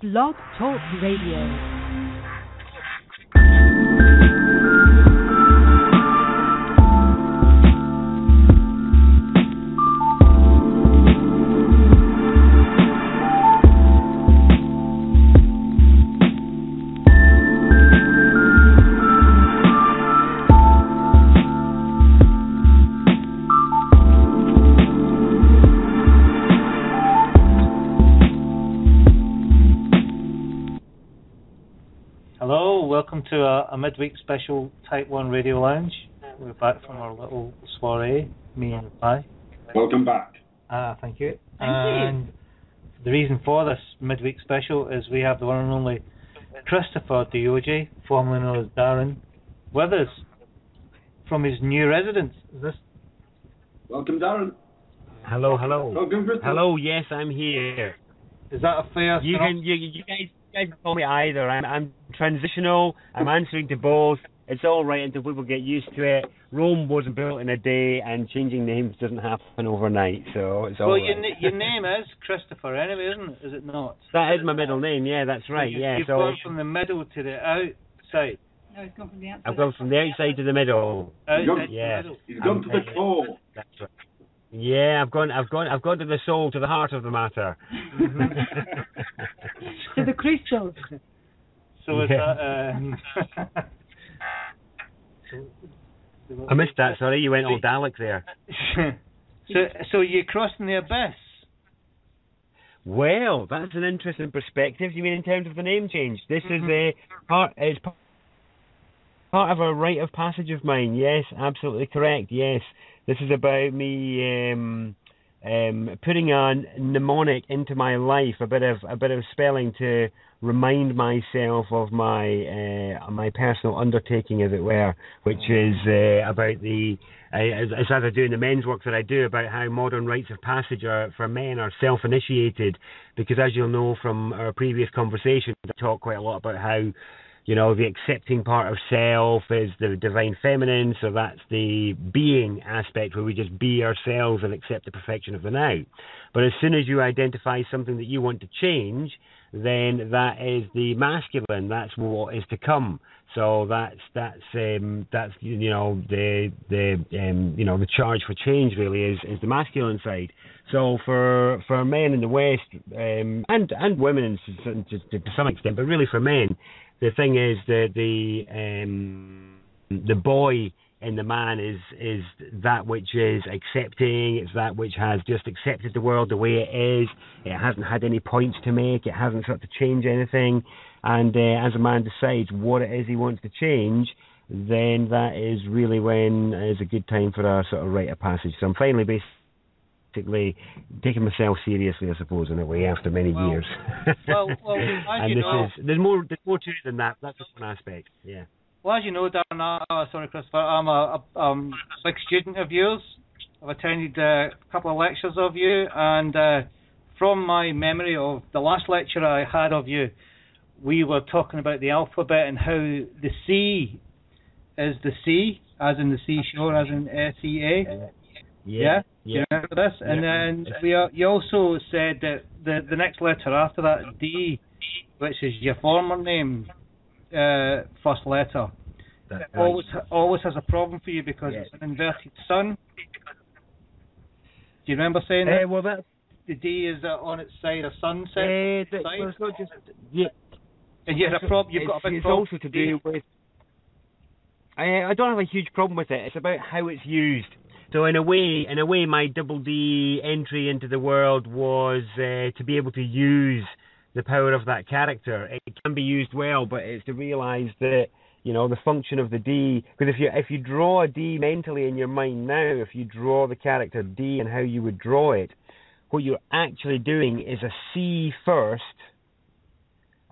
Blog Talk Radio. Welcome to a midweek special Type1 Radio Lounge. We're back from our little soiree, me and Pi. Welcome back. Thank you. Thank you. The reason for this midweek special is we have the one and only Christopher DOJ, formerly known as Darren, with us from his new residence. Welcome, Darren. Hello. Welcome, Christopher. Hello, yes, I'm here. Is that a fair? You guys can call me either. I'm transitional. I'm answering to both. It's all right until people get used to it. Rome wasn't built in a day, and changing names doesn't happen overnight. So it's all right. Your name is Christopher anyway, isn't it? Is it not? That is my middle name. Yeah, that's right. You've gone from the middle to the outside. No, he's gone from the outside. I've gone from the outside to the middle. He's gone to the core. That's right. Yeah, I've gone to the soul, to the heart of the matter. To the crystals. So is that? I missed that. Sorry, you went all Dalek there. So you're crossing the abyss. Well, that's an interesting perspective. You mean in terms of the name change? This is a part. It's part of a rite of passage of mine. Yes, absolutely correct. Yes. This is about me putting a mnemonic into my life, a bit of spelling to remind myself of my personal undertaking, as it were, which is about as I do in the men's work that I do, about how modern rites of passage for men are self-initiated, because as you'll know from our previous conversation, I talk quite a lot about how, you know, the accepting part of self is the divine feminine, so that's the being aspect where we just be ourselves and accept the perfection of the now. But as soon as you identify something that you want to change, then that is the masculine. That's what is to come. So that's you know the charge for change really is the masculine side. So for men in the West and women to some extent, but really for men, the thing is that the boy in the man is that which is accepting. It's that which has just accepted the world the way it is. It hasn't had any points to make. It hasn't sought to change anything. And as a man decides what it is he wants to change, then that is really when is a good time for a sort of rite of passage. So I'm finally basically taking myself seriously, I suppose, in a way, after many years. Well, as and you know, there's more to it than that. That's just one aspect. Yeah. Well, as you know, Darren, sorry, Christopher, I'm a big student of yours. I've attended a couple of lectures of you, and from my memory of the last lecture I had of you, we were talking about the alphabet and how the C is the C, as in the seashore, as in S-E-A. Yeah. Do you remember this? Yeah. And then you also said that the next letter after that, D, which is your former name, first letter, always has a problem for you because it's an inverted sun. Do you remember saying that? Well, that the D is on its side, a sunset side. Well, it's not just and you had a problem. You've got a big problem. It's also to do with. I don't have a huge problem with it. It's about how it's used. So in a way, my double D entry into the world was to be able to use the power of that character. It can be used well, but it's to realise that, you know, the function of the D. Because if you draw a D mentally in your mind now, if you draw the character D and how you would draw it, what you're actually doing is a C first,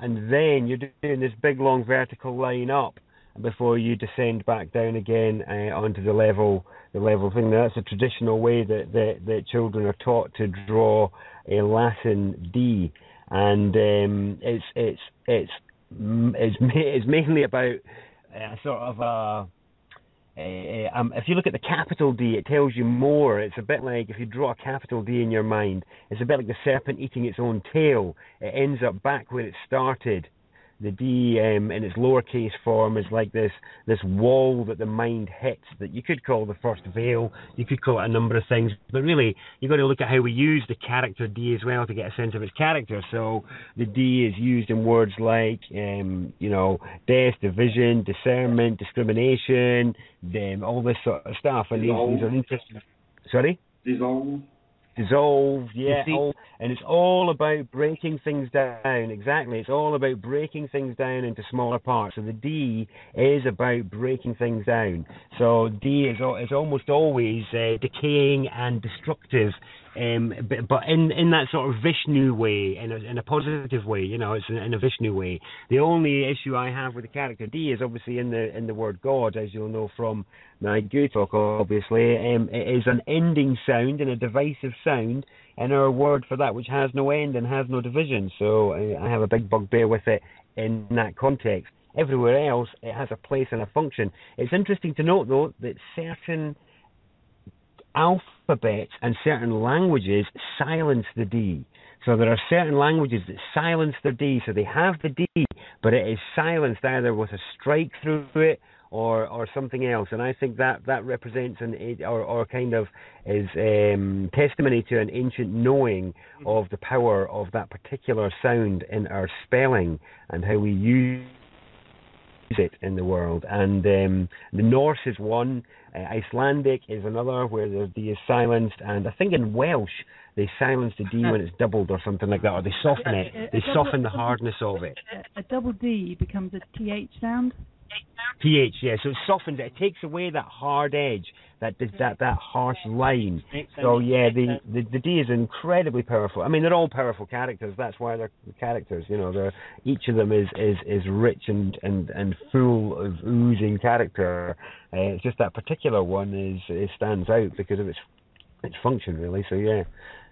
and then you're doing this big long vertical line up before you descend back down again onto the level thing. That's a traditional way that children are taught to draw a Latin D, and it's mainly about sort of if you look at the capital D, it tells you more. It's a bit like, if you draw a capital D in your mind, it's a bit like the serpent eating its own tail. It ends up back where it started. The D in its lowercase form is like this wall that the mind hits, that you could call the first veil, you could call it a number of things, but really you've got to look at how we use the character D as well to get a sense of its character. So the D is used in words like death, division, discernment, discrimination, all this sort of stuff. And these are interesting. Sorry? Dissolve, yeah, and it's all about breaking things down. Exactly, it's all about breaking things down into smaller parts. So the D is about breaking things down. So D is almost always decaying and destructive, but in that sort of Vishnu way, in a positive way. It's in a Vishnu way. The only issue I have with the character D is obviously in the word God, as you'll know from my Go talk. Obviously, it is an ending sound and a divisive sound, and our word for that which has no end and has no division. So I have a big bugbear with it in that context. Everywhere else, it has a place and a function. It's interesting to note, though, that certain alphabets and certain languages silence the D. So there are certain languages that silence their D. So they have the D, but it is silenced either with a strike through it or something else. And I think that represents or kind of is testimony to an ancient knowing of the power of that particular sound in our spelling and how we use it in the world. And the Norse is one, Icelandic is another, where the D is silenced, and I think in Welsh they silence the D when it's doubled or something like that, or they soften it. They soften the hardness of it. A double D becomes a TH sound? TH, yeah. So it softens it. It takes away that hard edge, that harsh line. So yeah, the D is incredibly powerful. I mean, they're all powerful characters. That's why they're characters. Each of them is rich and full of oozing character. It's just that particular one stands out because of its function, really. So yeah.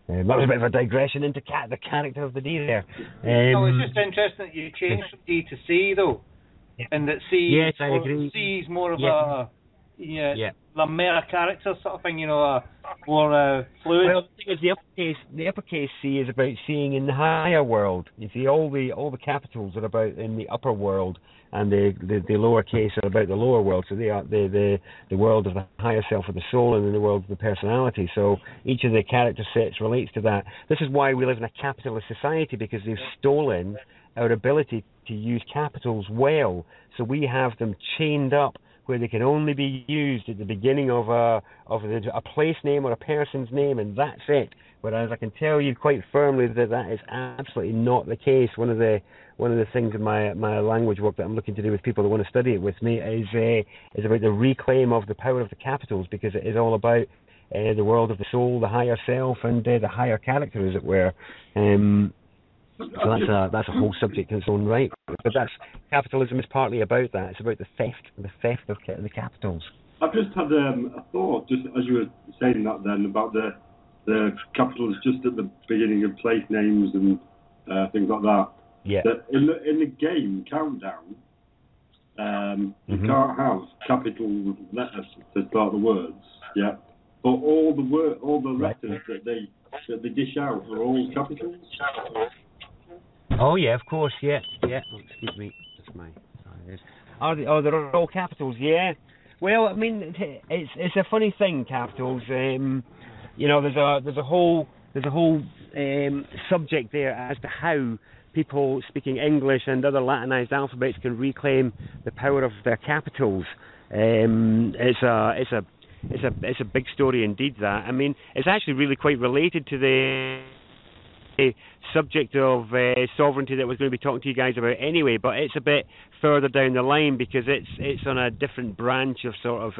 That was a bit of a digression into the character of the D there. It's just interesting that you changed from D to C, though. Yeah. And that C, yes, I agree. C is more of a mere character sort of thing, more fluid. Well, the thing is, the uppercase C is about seeing in the higher world. You see, all the capitals are about in the upper world, and the lowercase are about the lower world. So they are the world of the higher self of the soul, and then the world of the personality. So each of the character sets relates to that. This is why we live in a capitalist society, because they've stolen our ability to use capitals well. So we have them chained up where they can only be used at the beginning of a place name or a person's name, and that's it. Whereas I can tell you quite firmly that is absolutely not the case. One of the things in my language work that I'm looking to do with people that want to study it with me is about the reclaim of the power of the capitals, because it is all about the world of the soul, the higher self, and the higher character, as it were. So that's a whole subject in its own right. But capitalism is partly about that. It's about the theft of the capitals. I've just had a thought, just as you were saying that then, about the capitals just at the beginning of place names and things like that. Yeah. That in the game Countdown, you can't have capital letters to start the words. Yeah. But all the letters that they dish out are all capitals. Oh yeah, of course, yeah. Oh, excuse me, that's my. They're all capitals, yeah. Well, I mean, it's a funny thing, capitals. There's a whole subject there as to how people speaking English and other Latinized alphabets can reclaim the power of their capitals. It's a big story indeed. That, I mean, it's actually really quite related to the subject of sovereignty that we're going to be talking to you guys about anyway, but it's a bit further down the line because it's on a different branch of sort of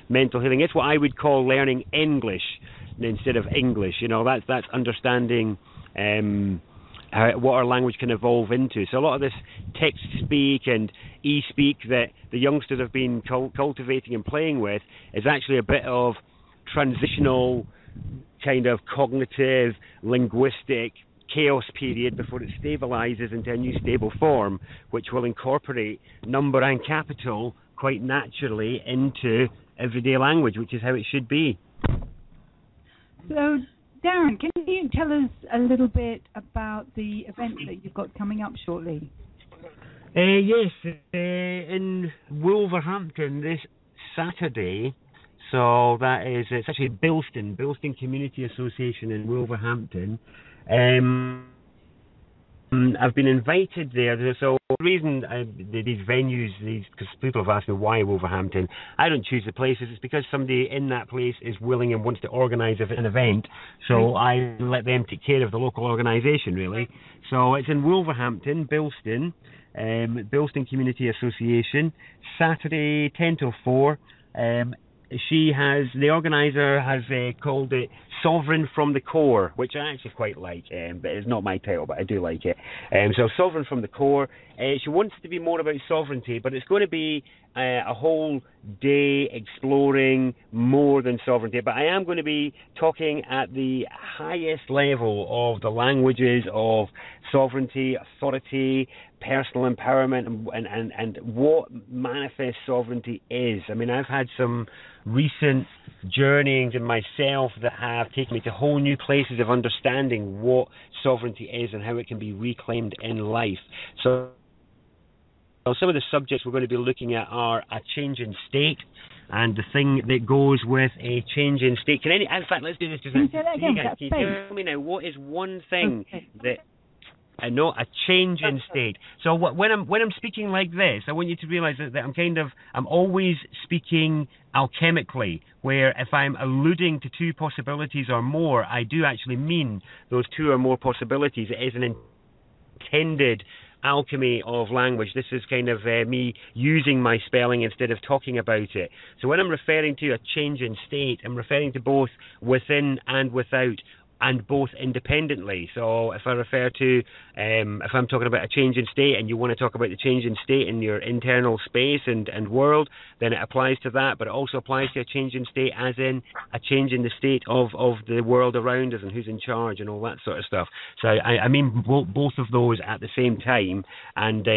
mental healing. It's what I would call learning English instead of English. That's understanding what our language can evolve into. So a lot of this text speak and e-speak that the youngsters have been cultivating and playing with is actually a bit of transitional kind of cognitive, linguistic chaos period before it stabilizes into a new stable form, which will incorporate number and capital quite naturally into everyday language, which is how it should be. So, Darren, can you tell us a little bit about the event that you've got coming up shortly? Yes, in Wolverhampton this Saturday. So that is, it's actually Bilston Community Association in Wolverhampton. I've been invited there. So the reason these venues, because people have asked me why Wolverhampton, I don't choose the places. It's because somebody in that place is willing and wants to organise an event. So I let them take care of the local organisation, really. So it's in Wolverhampton, Bilston Community Association, Saturday 10 till 4. The organiser has called it Sovereign from the Core, which I actually quite like, but it's not my title, but I do like it. So Sovereign from the Core. She wants it to be more about sovereignty, but it's going to be a whole day exploring more than sovereignty. But I am going to be talking at the highest level of the languages of sovereignty, authority, personal empowerment, and what manifest sovereignty is. I mean, I've had some recent journeyings in myself that have taken me to whole new places of understanding what sovereignty is and how it can be reclaimed in life. So some of the subjects we're going to be looking at are a change in state, and the thing that goes with a change in state. In fact, let's do this just now. Can you tell me now, what is one thing that a change in state? So when I'm speaking like this, I want you to realise that I'm always speaking alchemically, where if I'm alluding to two possibilities or more, I do actually mean those two or more possibilities. It is an intended alchemy of language. This is kind of me using my spelling instead of talking about it. So when I'm referring to a change in state, I'm referring to both within and without, and both independently. So if I refer to, if I'm talking about a change in state and you want to talk about the change in state in your internal space and world, then it applies to that, but it also applies to a change in state as in a change in the state of the world around us and who's in charge and all that sort of stuff. So I mean both of those at the same time and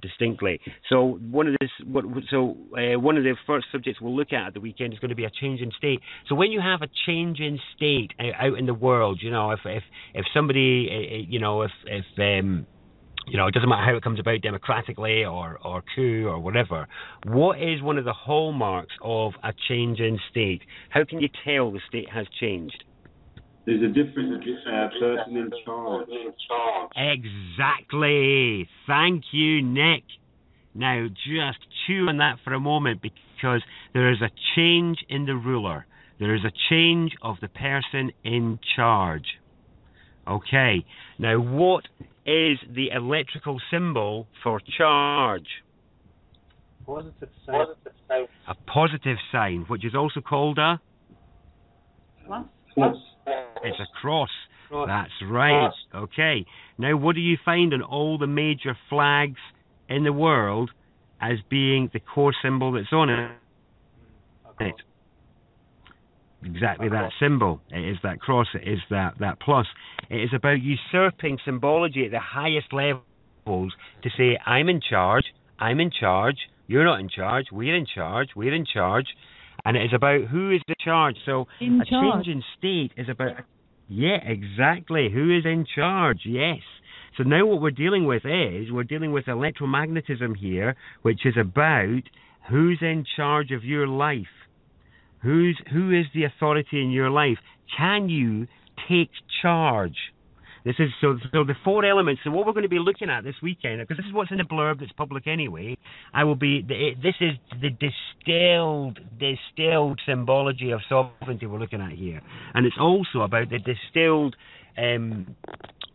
distinctly. So one of the first subjects we'll look at the weekend is going to be a change in state. So when you have a change in state out in the world, if somebody, if it doesn't matter how it comes about, democratically or coup or whatever, what is one of the hallmarks of a change in state? How can you tell the state has changed? There's a different person in charge. Exactly. Thank you, Nick. Now, just chew on that for a moment, because there is a change in the ruler. There is a change of the person in charge. Okay. Now, what is the electrical symbol for charge? Positive sign. A positive sign, which is also called a? Plus. It's a cross. That's right. Okay. Now, what do you find on all the major flags in the world as being the core symbol that's on it? Exactly that symbol. It is that cross. It is that plus. It is about usurping symbology at the highest levels to say, I'm in charge, you're not in charge, we're in charge. And it is about who is in charge. So change in state is about, exactly. Who is in charge? Yes. So now what we're dealing with electromagnetism here, which is about who's in charge of your life. Who is the authority in your life? Can you take charge? This is so the four elements. So what we're going to be looking at this weekend, because this is what's in the blurb that's public anyway. This is the distilled symbology of sovereignty we're looking at here, and it's also about the distilled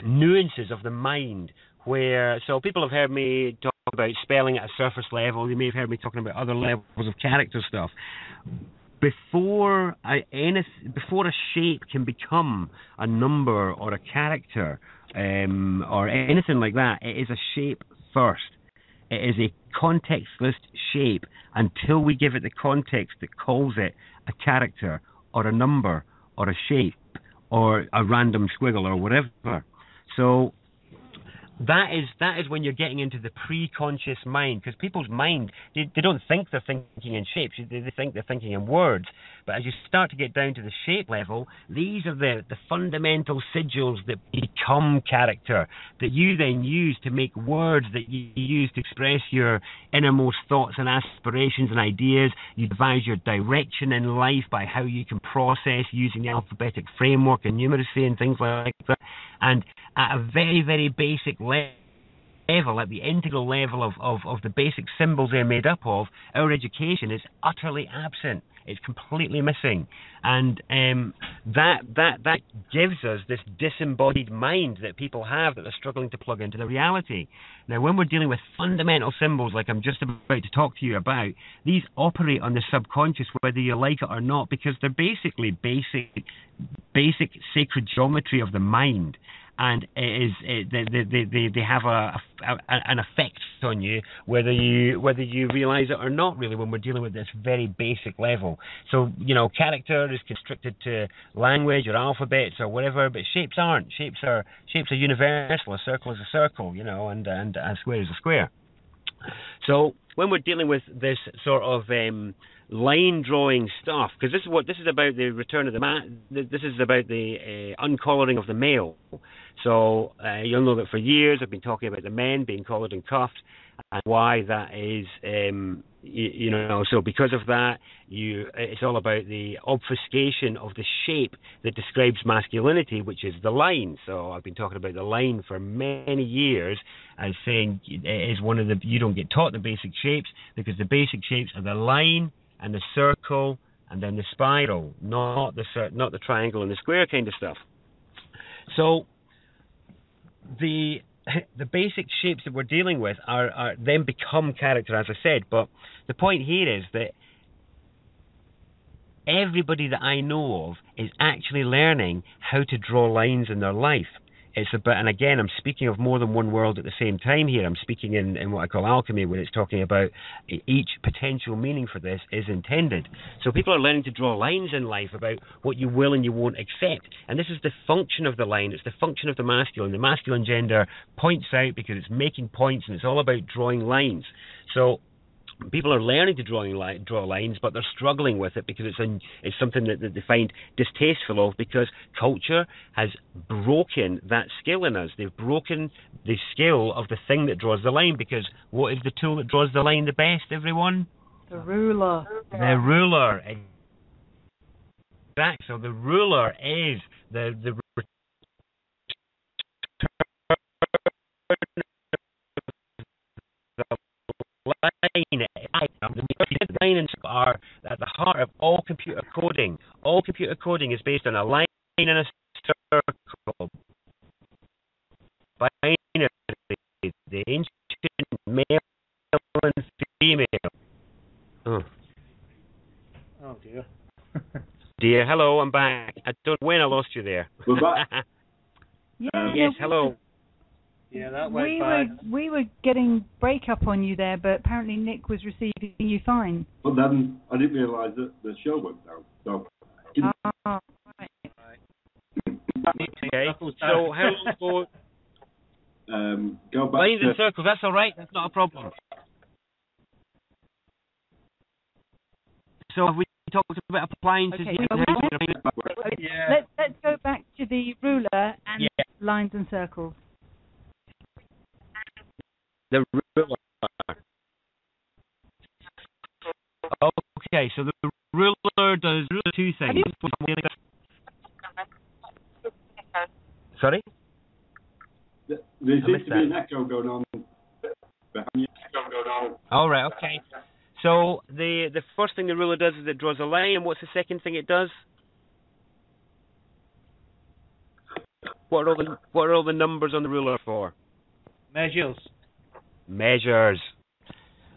nuances of the mind. So people have heard me talk about spelling at a surface level. You may have heard me talking about other levels of character stuff. Before a shape can become a number or a character or anything like that, it is a shape first. It is a contextless shape until we give it the context that calls it a character or a number or a shape or a random squiggle or whatever. So that is when you're getting into the pre-conscious mind, because people's mind, they don't think they're thinking in shapes, they think they're thinking in words. But as you start to get down to the shape level, these are the fundamental sigils that become character, that you then use to make words, that you use to express your innermost thoughts and aspirations and ideas. You devise your direction in life by how you can process using the alphabetic framework and numeracy and things like that. And at a very, very basic level, at the integral level of the basic symbols they're made up of, our education is utterly absent. It's completely missing. And that gives us this disembodied mind that people have that they're struggling to plug into the reality. Now, when we're dealing with fundamental symbols, like I'm just about to talk to you about, these operate on the subconscious, whether you like it or not, because they're basically basic sacred geometry of the mind. And they have an effect on you, whether you realize it or not, really, when we're dealing with this very basic level. So, character is constricted to language or alphabets or whatever, but shapes aren't. Shapes are universal. A circle is a circle, and a square is a square. So when we're dealing with this sort of line drawing stuff, because this is about the return of this is about the uncollaring of the male. So you'll know that for years I've been talking about the men being collared and cuffed, and why that is. So because of that, it's all about the obfuscation of the shape that describes masculinity, which is the line. So I've been talking about the line for many years as saying it is one of the, you don't get taught the basic shapes, because the basic shapes are the line and the circle and then the spiral, not the triangle and the square kind of stuff. So the basic shapes that we're dealing with are then become character, as I said. But the point here is that everybody that I know of is actually learning how to draw lines in their life. It's about, and again, I'm speaking of more than one world at the same time here. I'm speaking in what I call alchemy, when it's talking about each potential meaning for this is intended. So people are learning to draw lines in life about what you will and you won't accept. And this is the function of the line. It's the function of the masculine. The masculine gender points out because it's making points, and it's all about drawing lines. So people are learning to draw lines, but they're struggling with it because it's something that they find distasteful of, because culture has broken that skill in us. They've broken the skill of the thing that draws the line, because what is the tool that draws the line the best, everyone? The ruler. The ruler. Exactly. So the ruler is the line. The line are at the heart of all computer coding. All computer coding is based on a line and a circle. Binary, the ancient male and female. Oh dear. Dear, hello, I'm back. I don't know when I lost you there. We're back. Yes, hello. Yeah, that went bad. We were getting breakup on you there, but apparently Nick was receiving you fine. But then I didn't realise that the show went down. So. Right. Okay. So how long ago? Go back lines to... and circles. That's all right. That's not a problem. So have we talked about appliances? Okay. Yeah. Let's go back to the ruler and lines and circles. The ruler. Okay, so the ruler does two things. Sorry? There seems to be an echo going on behind you. All right, okay. So the first thing the ruler does is it draws a line, and what's the second thing it does? What are all the numbers on the ruler for? Measures.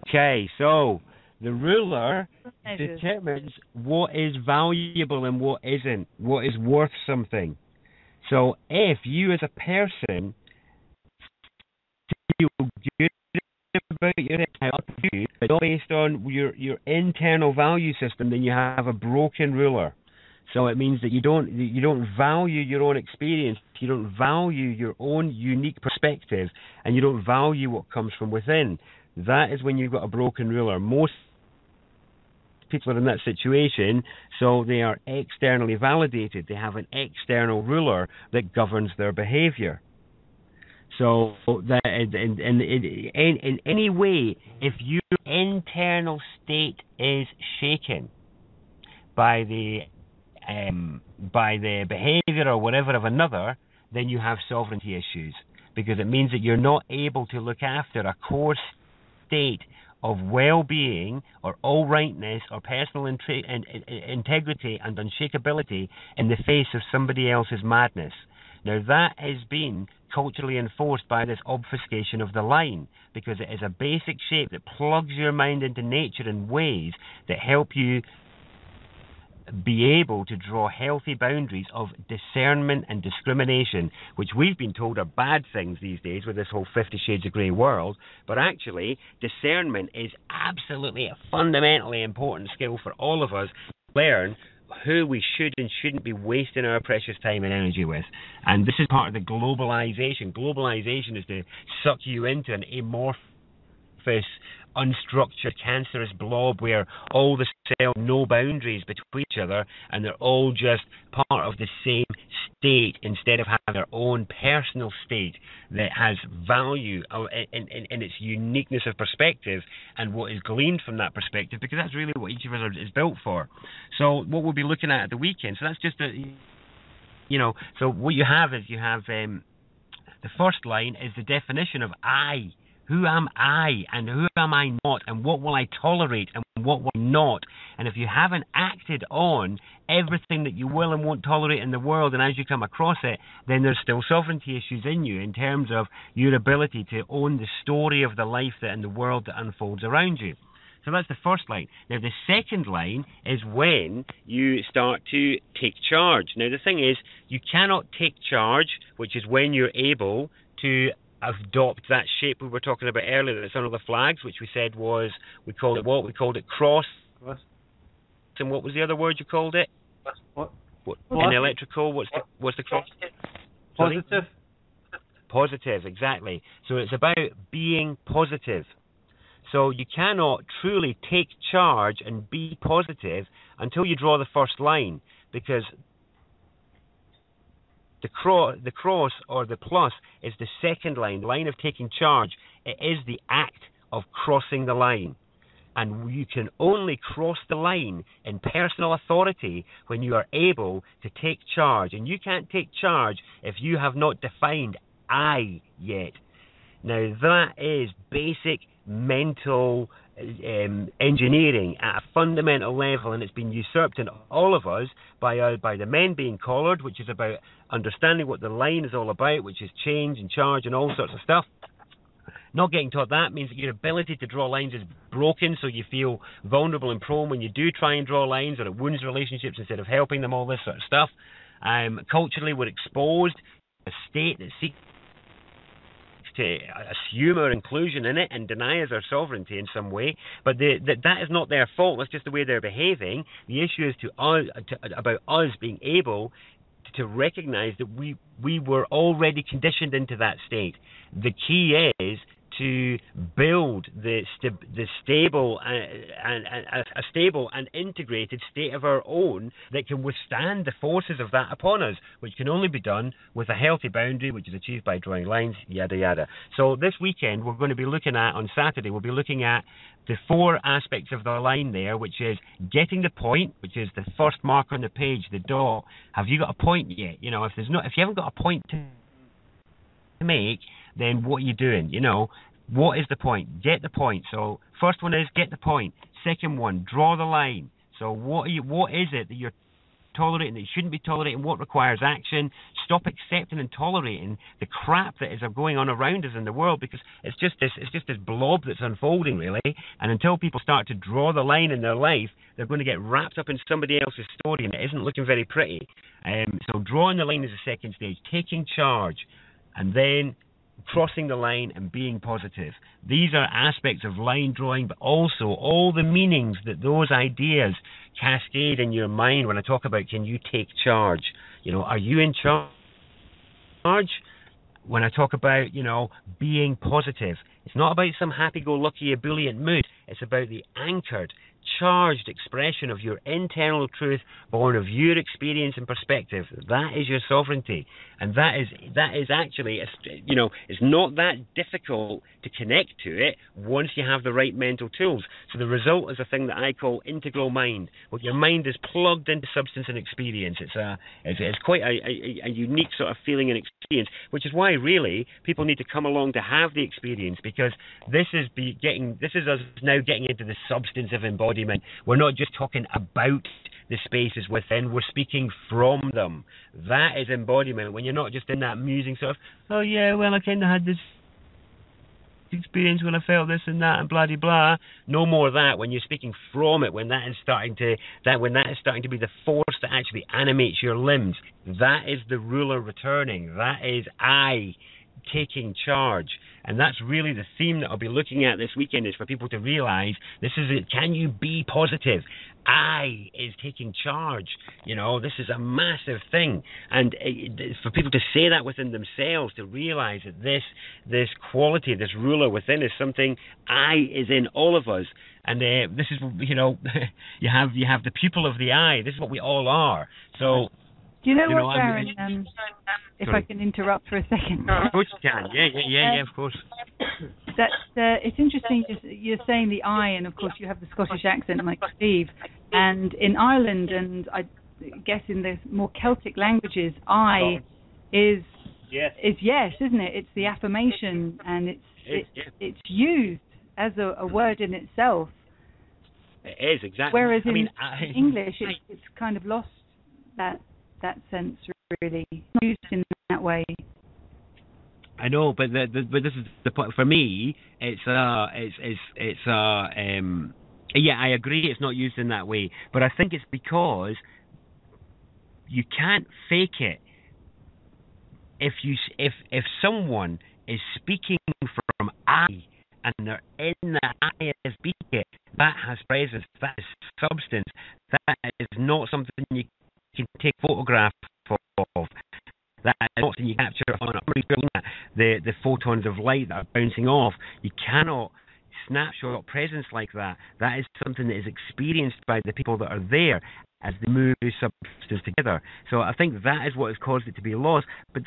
Okay, so the ruler determines what is valuable and what isn't, what is worth something. So if you as a person feel good about your attitude, but based on your internal value system, then you have a broken ruler. So it means that you don't value your own experience, you don't value your own unique perspective, and you don't value what comes from within. That is when you've got a broken ruler. Most people are in that situation, so they are externally validated. They have an external ruler that governs their behavior. So that in any way, if your internal state is shaken by the behavior or whatever of another, then you have sovereignty issues, because it means that you're not able to look after a core state of well-being or all-rightness or personal integrity and unshakability in the face of somebody else's madness. Now that has been culturally enforced by this obfuscation of the line, because it is a basic shape that plugs your mind into nature in ways that help you be able to draw healthy boundaries of discernment and discrimination, which we've been told are bad things these days with this whole 50 Shades of Grey world. But actually, discernment is absolutely a fundamentally important skill for all of us to learn who we should and shouldn't be wasting our precious time and energy with. And this is part of the globalization. Globalization is to suck you into an amorphous, unstructured, cancerous blob where all the cells have no boundaries between each other, and they're all just part of the same state instead of having their own personal state that has value in its uniqueness of perspective and what is gleaned from that perspective, because that's really what each of us is built for. So what we'll be looking at the weekend, so that's just so what you have is the first line is the definition of I. Who am I, and who am I not, and what will I tolerate, and what will I not? And if you haven't acted on everything that you will and won't tolerate in the world, and as you come across it, then there's still sovereignty issues in you in terms of your ability to own the story of the life that and the world that unfolds around you. So that's the first line. Now the second line is when you start to take charge. Now the thing is, you cannot take charge, which is when you're able to adopt that shape we were talking about earlier that's under the flags, which we said was, we called it cross. And what was the other word you called it? What? In electrical, what's the cross? Positive. Positive, exactly. So it's about being positive. So you cannot truly take charge and be positive until you draw the first line, because the cross or the plus is the second line, the line of taking charge. It is the act of crossing the line. And you can only cross the line in personal authority when you are able to take charge. And you can't take charge if you have not defined I yet. Now that is basic mental engineering at a fundamental level, and it's been usurped in all of us by the men being collared, which is about understanding what the line is all about, which is change and charge and all sorts of stuff. Not getting taught that means that your ability to draw lines is broken, so you feel vulnerable and prone when you do try and draw lines, or it wounds relationships instead of helping them, all this sort of stuff. Culturally, we're exposed to a state that seeks to assume our inclusion in it and deny us our sovereignty in some way, but that is not their fault. That's just the way they're behaving. The issue is about us being able to recognize that we were already conditioned into that state. The key is to build the stable and a stable and integrated state of our own that can withstand the forces of that upon us, which can only be done with a healthy boundary, which is achieved by drawing lines, yada yada. So this weekend we're going to be looking at, on Saturday, we'll be looking at the 4 aspects of the line there, which is getting the point, which is the first marker on the page, the dot. Have you got a point yet? If you haven't got a point to make, then what are you doing? What is the point? Get the point. So first one is get the point. Second one, draw the line. So what is it that you're tolerating that you shouldn't be tolerating? What requires action? Stop accepting and tolerating the crap that is going on around us in the world, because it's just this blob that's unfolding, really. And until people start to draw the line in their life, they're going to get wrapped up in somebody else's story, and it isn't looking very pretty. So drawing the line is the second stage, taking charge, and then crossing the line and being positive. These are aspects of line drawing, but also all the meanings that those ideas cascade in your mind. When I talk about, can you take charge? Are you in charge? When I talk about, being positive, it's not about some happy-go-lucky, ebullient mood. It's about the anchored, charged expression of your internal truth born of your experience and perspective. That is your sovereignty. And that is actually, it's not that difficult to connect to it once you have the right mental tools. So the result is a thing that I call integral mind. Well, your mind is plugged into substance and experience. It's quite a unique sort of feeling and experience, which is why really people need to come along to have the experience, because this is us now getting into the substance of embodiment. We're not just talking about the spaces within, we're speaking from them. That is embodiment, when you're not just in that musing sort of, oh yeah, well I kind of had this experience when I felt this and that and blah de blah. No more of that. When you're speaking from it, when that is starting to be the force that actually animates your limbs, that is the ruler returning. That is I taking charge. And that's really the theme that I'll be looking at this weekend, is for people to realize this is it. Can you be positive? I is taking charge. This is a massive thing. And for people to say that within themselves, to realize that this quality, this ruler within is something I is in all of us. And this is, you have the pupil of the eye. This is what we all are. So, do you know what, Darren? If I can interrupt for a second. Of course you can. Yeah, of course. It's interesting. You're saying the I, and of course you have the Scottish accent like Steve. And in Ireland, and I guess in the more Celtic languages, I is yes, isn't it? It's the affirmation, and it's used as a word in itself. It is, exactly. Whereas in English, it's kind of lost that sense, really, used in that way. I know, but this is the point for me. Yeah, I agree. It's not used in that way, but I think it's because you can't fake it. If someone is speaking from I and they're in that I as speaking, that has presence, that is substance, that is not something you can take photograph of. That is not something you capture on the photons of light that are bouncing off. You cannot snapshot presence like that. That is something that is experienced by the people that are there as they move substance together. So I think that is what has caused it to be lost. But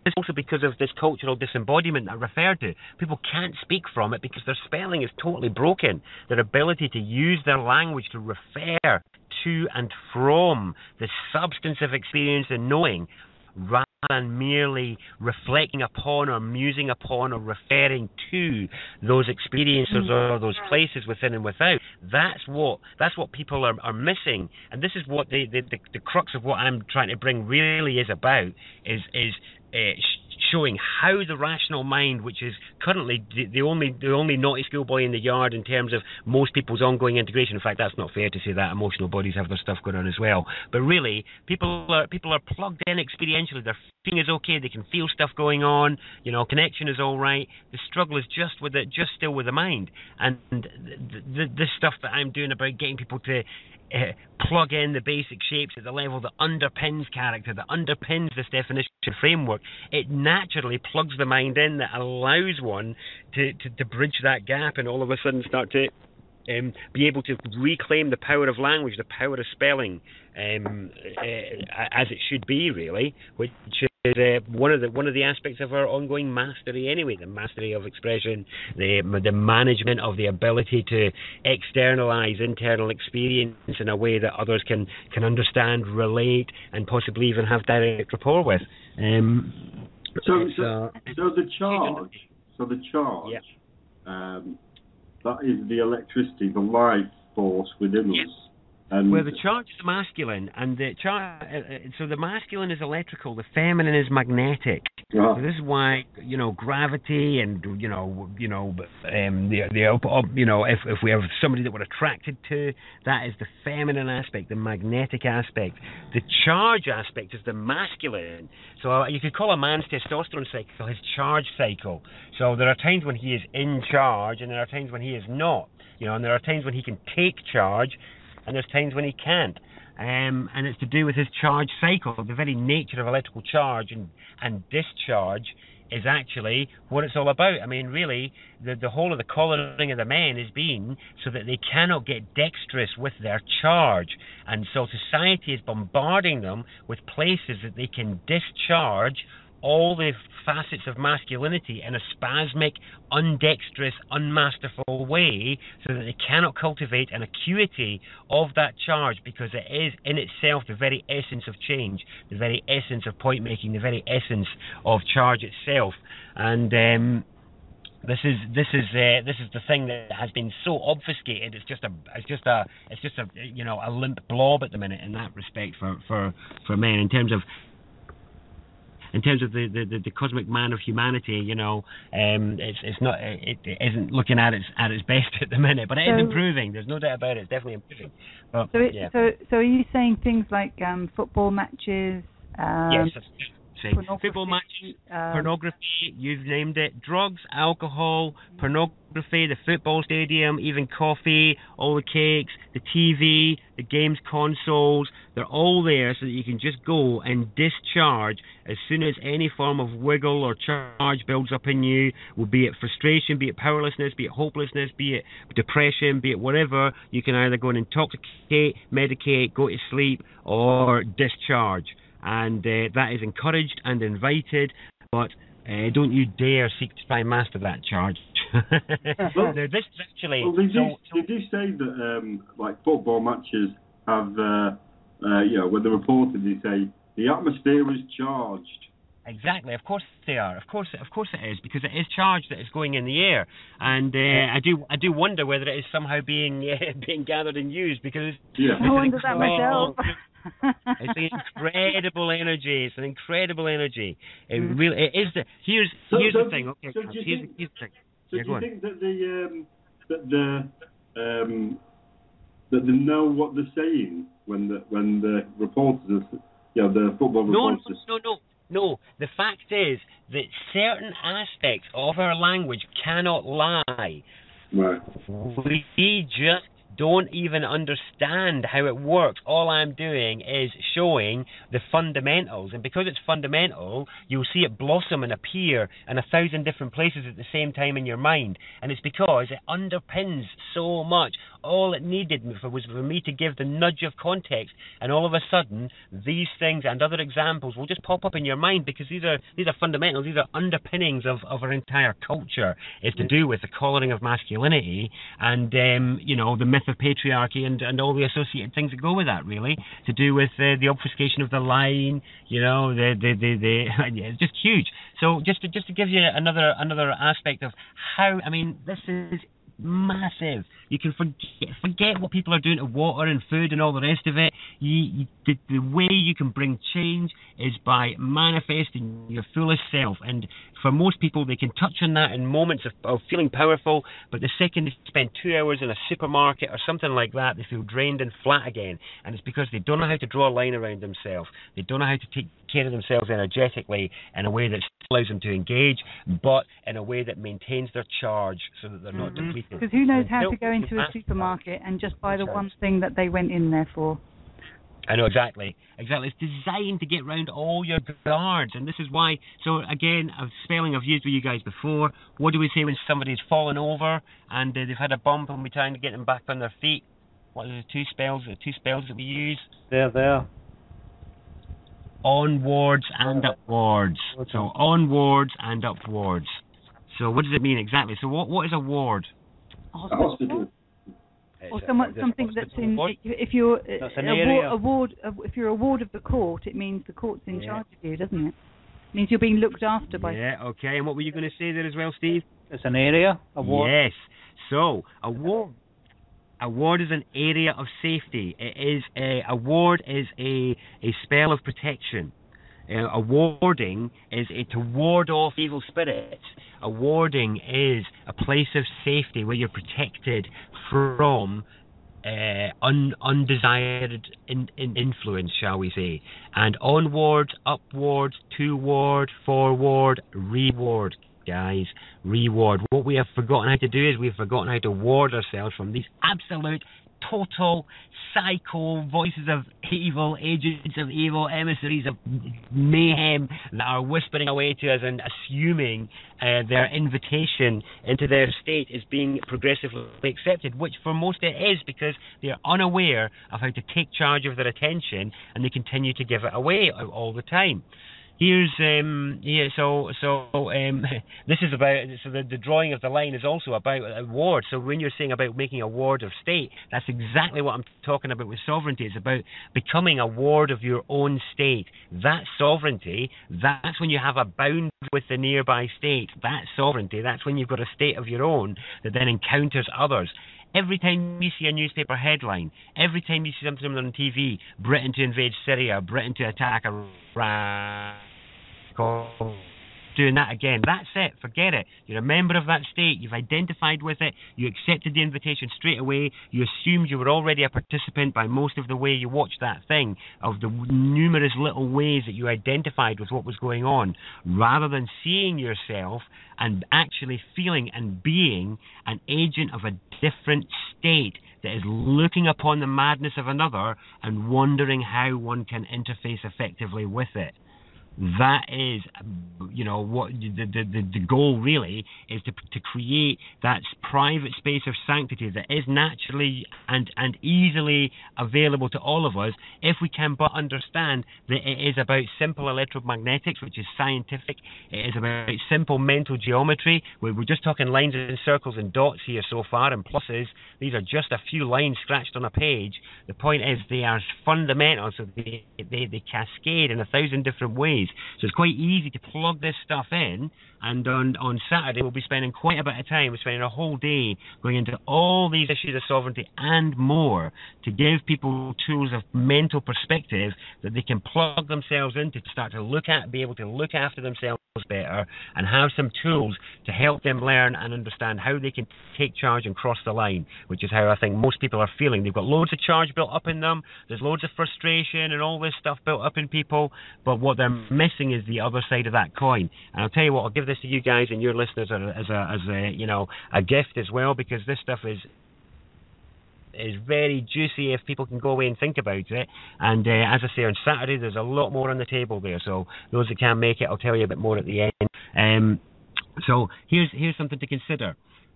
it's also because of this cultural disembodiment I referred to. People can't speak from it because their spelling is totally broken. Their ability to use their language to refer to and from the substance of experience and knowing, rather than merely reflecting upon or musing upon or referring to those experiences or those places within and without. That's what people are missing, and this is what the crux of what I'm trying to bring really is about, is showing how the rational mind, which is currently the only naughty schoolboy in the yard in terms of most people's ongoing integration. In fact, that's not fair to say that. Emotional bodies have their stuff going on as well. But really, people are plugged in experientially. Their feeling is okay. They can feel stuff going on. Connection is all right. The struggle is just still with the mind. And this stuff that I'm doing about getting people to plug in the basic shapes at the level that underpins character, that underpins this definition framework, it naturally plugs the mind in, that allows one to bridge that gap and all of a sudden start to be able to reclaim the power of language, the power of spelling, as it should be, really, which is one of the aspects of our ongoing mastery anyway, the mastery of expression, the management of the ability to externalize internal experience in a way that others can understand, relate, and possibly even have direct rapport with. So the charge, yeah. That is the electricity, the life force within us. Where the charge is masculine, and the so the masculine is electrical, the feminine is magnetic. So this is why gravity and if we have somebody that we're attracted to, that is the feminine aspect, the magnetic aspect. The charge aspect is the masculine. So you could call a man's testosterone cycle his charge cycle. So there are times when he is in charge, and there are times when he is not. And there are times when he can take charge, and there's times when he can't. And it's to do with his charge cycle. The very nature of electrical charge and discharge is actually what it's all about. I mean, really, the whole of the collaring of the men is being so that they cannot get dexterous with their charge. And so society is bombarding them with places that they can discharge all the facets of masculinity in a spasmic, undexterous, unmasterful way, so that they cannot cultivate an acuity of that charge, because it is in itself the very essence of change, the very essence of point making, the very essence of charge itself. And this is the thing that has been so obfuscated. It's just a limp blob at the minute in that respect for men in terms of the cosmic man of humanity. It isn't looking at its best at the minute, but it is improving. There's no doubt about it. It's definitely improving. But, so are you saying things like football matches? Yes. Football matches, pornography, you've named it, drugs, alcohol, pornography, the football stadium, even coffee, all the cakes, the TV, the games consoles, they're all there so that you can just go and discharge as soon as any form of wiggle or charge builds up in you, be it frustration, be it powerlessness, be it hopelessness, be it depression, be it whatever. You can either go and intoxicate, medicate, go to sleep, or discharge. And that is encouraged and invited, but don't you dare seek to try and master that charge. Now, this is actually... Well, did you say that like football matches have, when they're reported, they say the atmosphere is charged? Exactly, of course they are. Of course it is, because it is charge that is going in the air, and I do wonder whether it is somehow being gathered and used, because I wonder that myself. It's an incredible energy. It's an incredible energy. It really it is. Here's the thing. Okay, so do you think that they know what they're saying when the reporters, the football reporters? No. The fact is that certain aspects of our language cannot lie. Right. We just don't even understand how it works. All I'm doing is showing the fundamentals, and because it's fundamental, you'll see it blossom and appear in 1,000 different places at the same time in your mind, and it's because it underpins so much. All it needed was for me to give the nudge of context, and all of a sudden these things and other examples will just pop up in your mind, because these are fundamentals, these are underpinnings of our entire culture. It's to do with the collaring of masculinity and the myth of patriarchy and all the associated things that go with that, really, to do with the obfuscation of the line, it's just huge. So just to give you another aspect of how, this is massive. You can forget what people are doing to water and food and all the rest of it. The way you can bring change is by manifesting your fullest self, and for most people they can touch on that in moments of feeling powerful, but the second they spend 2 hours in a supermarket or something like that, they feel drained and flat again, and it's because they don't know how to draw a line around themselves. They don't know how to take care of themselves energetically in a way that allows them to engage, but in a way that maintains their charge so that they're not depleted. Because who knows how to go into a supermarket and just buy the one thing that they went in there for? I know, exactly. It's designed to get round all your guards, and this is why. So again, a spelling I've used with you guys before. What do we say when somebody's fallen over and they've had a bump and we're trying to get them back on their feet? What are the two spells that we use? There. Onwards and upwards. So onwards and upwards. So what does it mean exactly? So what is a ward? Hospital. Or something that's in. If you're a ward of the court, it means the court's in charge of you, doesn't it? It means you're being looked after by. Yeah. Okay. And what were you going to say there as well, Steve? It's an area. A ward. Yes. So a ward A ward is an area of safety. A ward is a spell of protection. A warding is to ward off evil spirits. A warding is a place of safety where you're protected from undesired influence, shall we say. And onwards, upwards, toward, forward, reward, guys, reward. What we have forgotten how to do is we've forgotten how to ward ourselves from these absolute, total, psycho voices of evil, agents of evil, emissaries of mayhem that are whispering away to us and assuming their invitation into their state is being progressively accepted, which for most it is, because they are unaware of how to take charge of their attention and they continue to give it away all the time. Here's this is about, so the drawing of the line is also about a ward. So when you're saying about making a ward of state, that's exactly what I'm talking about with sovereignty. It's about becoming a ward of your own state. That sovereignty, that's when you have a bound with the nearby state. That sovereignty, that's when you've got a state of your own that then encounters others. Every time you see a newspaper headline, every time you see something on TV, Britain to invade Syria, Britain to attack Iraq, doing that again, that's it, forget it. You're a member of that state, you've identified with it, you accepted the invitation straight away, you assumed you were already a participant by most of the way you watched that thing, of the numerous little ways that you identified with what was going on, rather than seeing yourself and actually feeling and being an agent of a different state that is looking upon the madness of another and wondering how one can interface effectively with it. That is, what the goal really is, to create that private space of sanctity that is naturally and easily available to all of us if we can but understand that it is about simple electromagnetics, which is scientific. It is about simple mental geometry. We're just talking lines and circles and dots here so far, and pluses. These are just a few lines scratched on a page. The point is they are fundamental, so they cascade in 1,000 different ways. So it's quite easy to plug this stuff in, and on Saturday we'll be spending quite a bit of time, we're spending a whole day going into all these issues of sovereignty and more, to give people tools of mental perspective that they can plug themselves into to start to be able to look after themselves better, and have some tools to help them learn and understand how they can take charge and cross the line, which is how I think most people are feeling. They've got loads of charge built up in them, there's loads of frustration and all this stuff built up in people, but what they're missing is the other side of that coin. And I'll tell you what, I'll give this to you guys and your listeners as a gift as well, because this stuff is very juicy if people can go away and think about it. And as I say, on Saturday there's a lot more on the table there, so those that can't make it, I'll tell you a bit more at the end. So here's something to consider.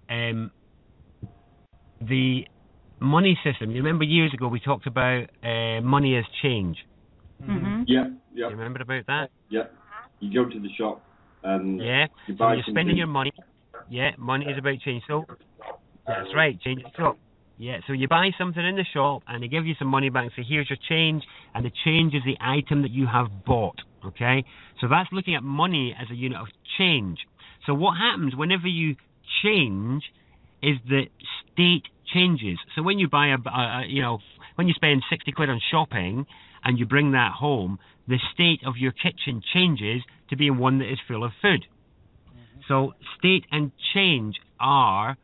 The money system. You remember years ago we talked about money as change. Mm-hmm. Yeah. You remember about that? Yeah. You go to the shop and you buy so you're spending your money. Yeah, money is about change. So that's right, change. So yeah, so you buy something in the shop and they give you some money back and say, here's your change, and the change is the item that you have bought. Okay, so that's looking at money as a unit of change. So what happens whenever you change is the state changes. So when you buy when you spend 60 quid on shopping and you bring that home, the state of your kitchen changes to being one that is full of food. Mm-hmm. So state and change are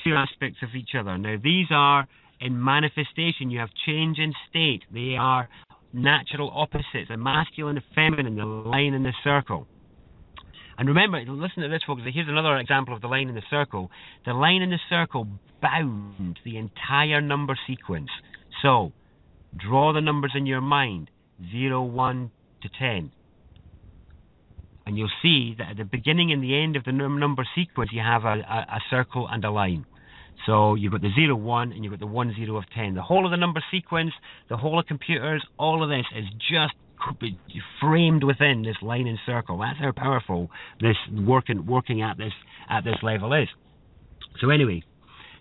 two aspects of each other. Now these are in manifestation. You have change and state. They are natural opposites, the masculine and feminine, the line and the circle. And remember, listen to this, folks. Here's another example of the line and the circle. The line and the circle bound the entire number sequence. So draw the numbers in your mind, 0, 1 to 10. And you'll see that at the beginning and the end of the number sequence, you have a circle and a line. So you've got the 0, 1, and you've got the 1, 0 of 10. The whole of the number sequence, the whole of computers, all of this is just framed within this line and circle. That's how powerful this working at this level is. So anyway,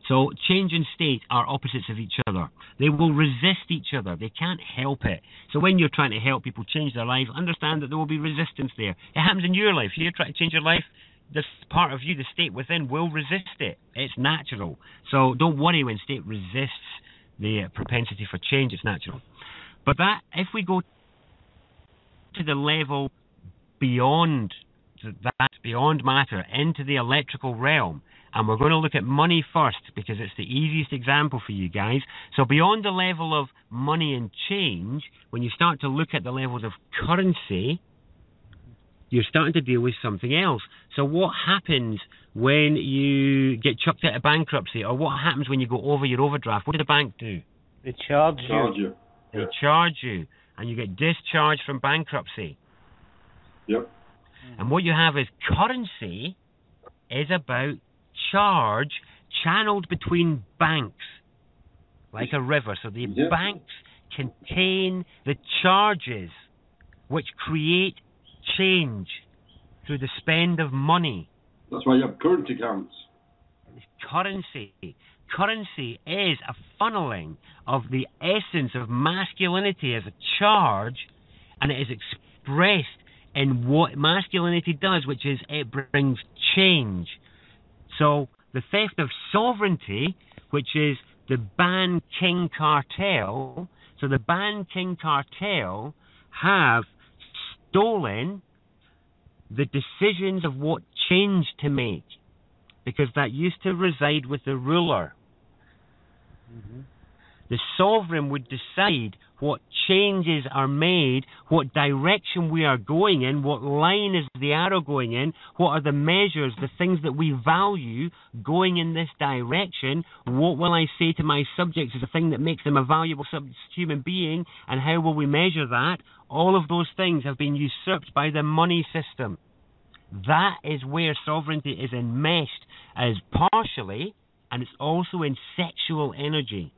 so change and state are opposites of each other. They will resist each other. They can't help it. So when you're trying to help people change their lives, understand that there will be resistance there. It happens in your life. You're trying to change your life, this part of you, the state within, will resist it. It's natural. So don't worry when state resists the propensity for change. It's natural. But that, if we go to the level beyond that, beyond matter, into the electrical realm, and we're going to look at money first because it's the easiest example for you guys. So beyond the level of money and change, when you start to look at the levels of currency, you're starting to deal with something else. So what happens when you get chucked out of bankruptcy, or what happens when you go over your overdraft? What does the bank do? They charge you. They charge you, and you get discharged from bankruptcy. Yep. And what you have is currency is about charge channeled between banks, like a river. So the banks contain the charges which create change through the spend of money. That's why you have current accounts. Currency is a funneling of the essence of masculinity as a charge, and it is expressed in what masculinity does, which is it brings change. So the theft of sovereignty, which is the Ban King cartel, so the Ban King cartel have stolen the decisions of what change to make, because that used to reside with the ruler. Mm-hmm. The sovereign would decide what changes are made, what direction we are going in, what line is the arrow going in, what are the measures, the things that we value going in this direction, what will I say to my subjects is the thing that makes them a valuable human being, and how will we measure that? All of those things have been usurped by the money system. That is where sovereignty is enmeshed as partially, and it's also in sexual energy.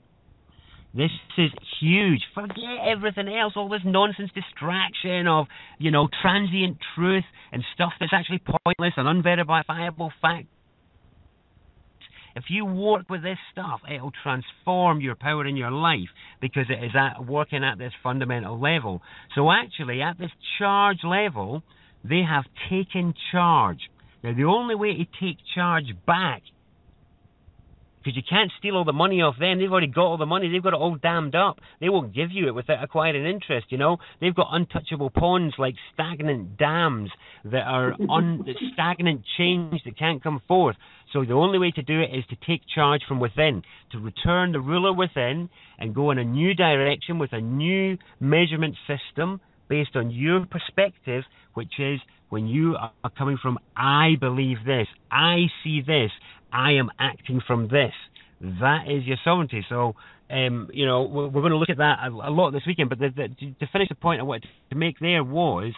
This is huge. Forget everything else, all this nonsense distraction of, transient truth and stuff that's actually pointless and unverifiable fact. If you work with this stuff, it'll transform your power in your life because it is working at this fundamental level. So actually, at this charge level, they have taken charge. Now, the only way to take charge back, because you can't steal all the money off them. They've already got all the money. They've got it all dammed up. They won't give you it without acquiring interest, They've got untouchable ponds like stagnant dams that are stagnant change that can't come forth. So the only way to do it is to take charge from within, to return the ruler within and go in a new direction with a new measurement system based on your perspective, which is when you are coming from, I believe this, I see this, I am acting from this. That is your sovereignty. So, we're going to look at that a lot this weekend. But to finish the point I wanted to make there was,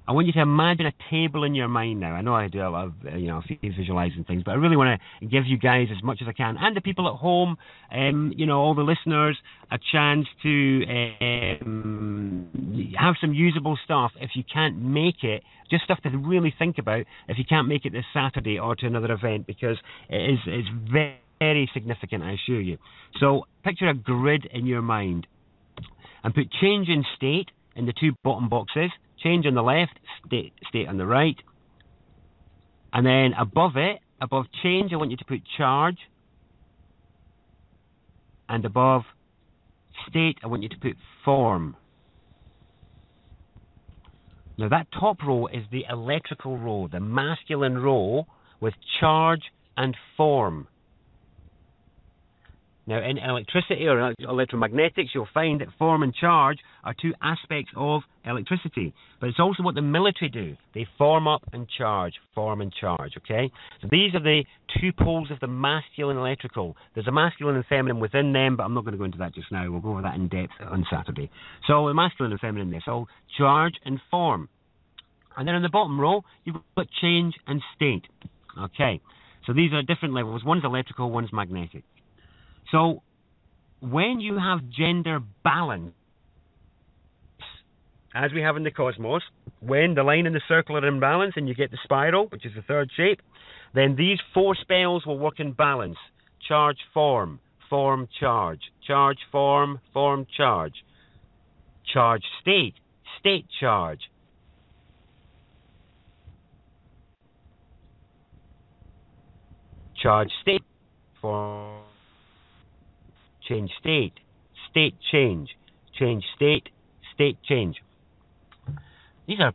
I want you to imagine a table in your mind now. I know I do a lot of, visualizing things, but I really want to give you guys as much as I can, and the people at home, all the listeners, a chance to have some usable stuff. If you can't make it, just stuff to really think about. If you can't make it this Saturday or to another event, because it's very, very significant, I assure you. So picture a grid in your mind, and put change in state in the two bottom boxes. Change on the left, state on the right. And then above change, I want you to put charge. And above state, I want you to put form. Now that top row is the electrical row, the masculine row with charge and form. Now, in electricity or electromagnetics, you'll find that form and charge are two aspects of electricity. But it's also what the military do. They form up and charge, form and charge, okay? So these are the two poles of the masculine electrical. There's a masculine and feminine within them, but I'm not going to go into that just now. We'll go over that in depth on Saturday. So the masculine and feminine there. So charge and form. And then in the bottom row, you've got change and state. Okay, so these are different levels. One's electrical, one's magnetic. So, when you have gender balance, as we have in the cosmos, when the line and the circle are in balance and you get the spiral, which is the third shape, then these four spells will work in balance. Charge, form, form, charge. Charge, form, charge. Charge, state, state, charge. Charge state, form, change state, state change state, state change. These are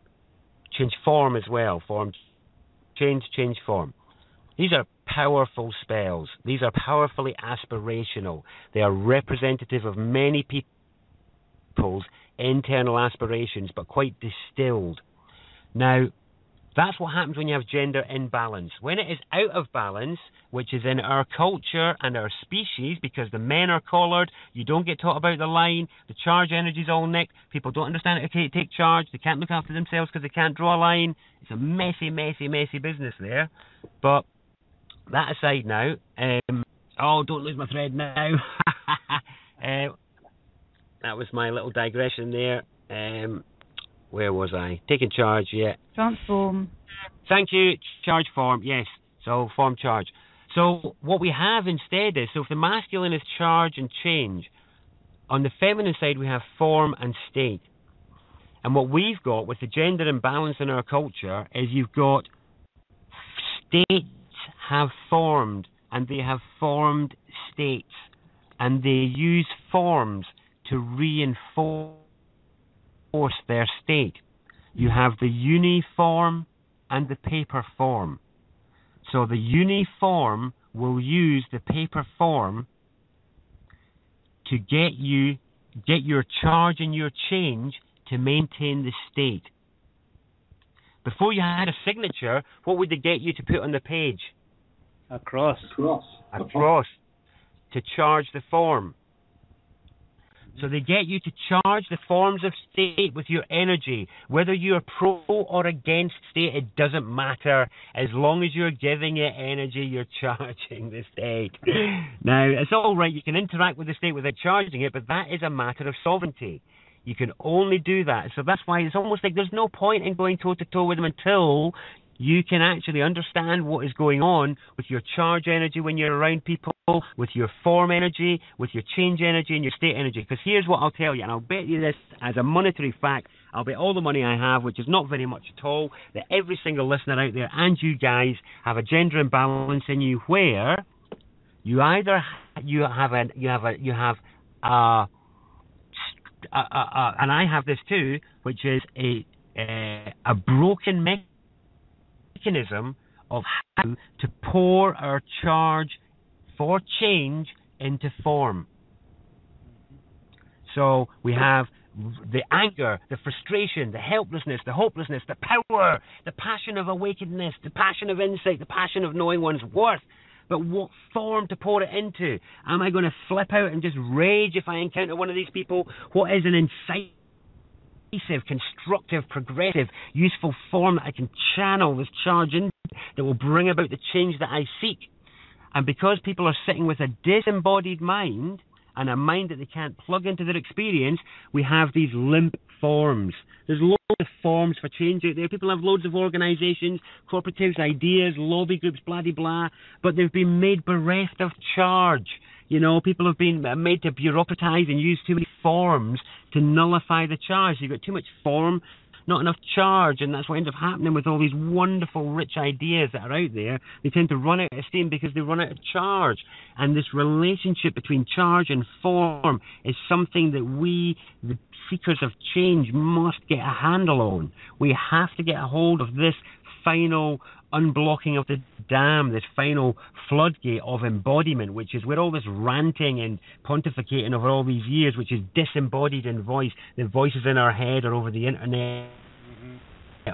change form as well, form change form. These are powerful spells. These are powerfully aspirational. They are representative of many people's internal aspirations, but quite distilled. Now, that's what happens when you have gender imbalance. When it is out of balance, which is in our culture and our species, because the men are collared, you don't get taught about the line, the charge energy is all nicked, people don't understand how to take charge, they can't look after themselves because they can't draw a line. It's a messy business there. But that aside now, don't lose my thread now. That was my little digression there. Where was I? Taking charge, yeah. Transform. Thank you. Charge form, yes. So form charge. So what we have instead is, so if the masculine is charge and change, on the feminine side we have form and state. And what we've got with the gender imbalance in our culture is you've got states have formed, and they have formed states, and they use forms to reinforce their state. You have the uniform and the paper form. So the uniform will use the paper form to get your charge and your change to maintain the state. Before you had a signature, what would they get you to put on the page? A cross. A cross to charge the form. So they get you to charge the forms of state with your energy. Whether you're pro or against state, it doesn't matter. As long as you're giving it energy, you're charging the state. Now, it's all right, you can interact with the state without charging it, but that is a matter of sovereignty. You can only do that. So that's why it's almost like there's no point in going toe-to-toe with them until you can actually understand what is going on with your charge energy when you're around people, with your form energy, with your change energy and your state energy. Because here's what I'll tell you, and I'll bet you this as a monetary fact, I'll bet all the money I have, which is not very much at all, that every single listener out there and you guys have a gender imbalance in you where you either and I have this too, which is a broken mechanism of how to pour our charge for change into form. So we have the anger, the frustration, the helplessness, the hopelessness, the power, the passion of awakenedness, the passion of insight, the passion of knowing one's worth. But what form to pour it into? Am I going to flip out and just rage if I encounter one of these people? What is an incisive, constructive, progressive, useful form that I can channel this charge in that will bring about the change that I seek? And because people are sitting with a disembodied mind and a mind that they can't plug into their experience, we have these limp forms. There's loads of forms for change out there. People have loads of organisations, cooperatives, ideas, lobby groups, blah, blah, blah, but they've been made bereft of charge. You know, people have been made to bureaucratise and use too many forms to nullify the charge. You've got too much form, not enough charge, and that's what ends up happening with all these wonderful, rich ideas that are out there. They tend to run out of steam because they run out of charge. And this relationship between charge and form is something that we, the seekers of change, must get a handle on. We have to get a hold of this final unblocking of the dam, this final floodgate of embodiment, which is where all this ranting and pontificating over all these years, which is disembodied in voice, the voices in our head or over the internet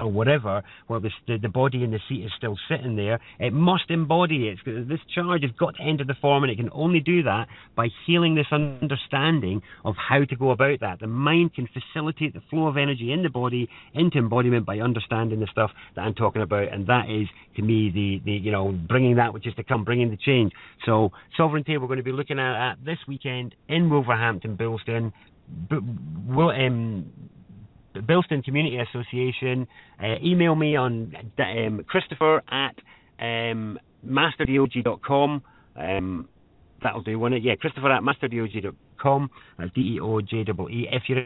or whatever, well, the body in the seat is still sitting there. It must embody it. This charge has got to enter the form, and it can only do that by healing this understanding of how to go about that. The mind can facilitate the flow of energy in the body into embodiment by understanding the stuff that I'm talking about, and that is, to me, the bringing that which is to come, bringing the change. So sovereignty, we're going to be looking at this weekend in Wolverhampton, Bilston. Bilston Community Association. Email me on Christopher at masterdog.com. That'll do, won't it? Yeah, Christopher at masterdog.com. That's DEOJEE. If you're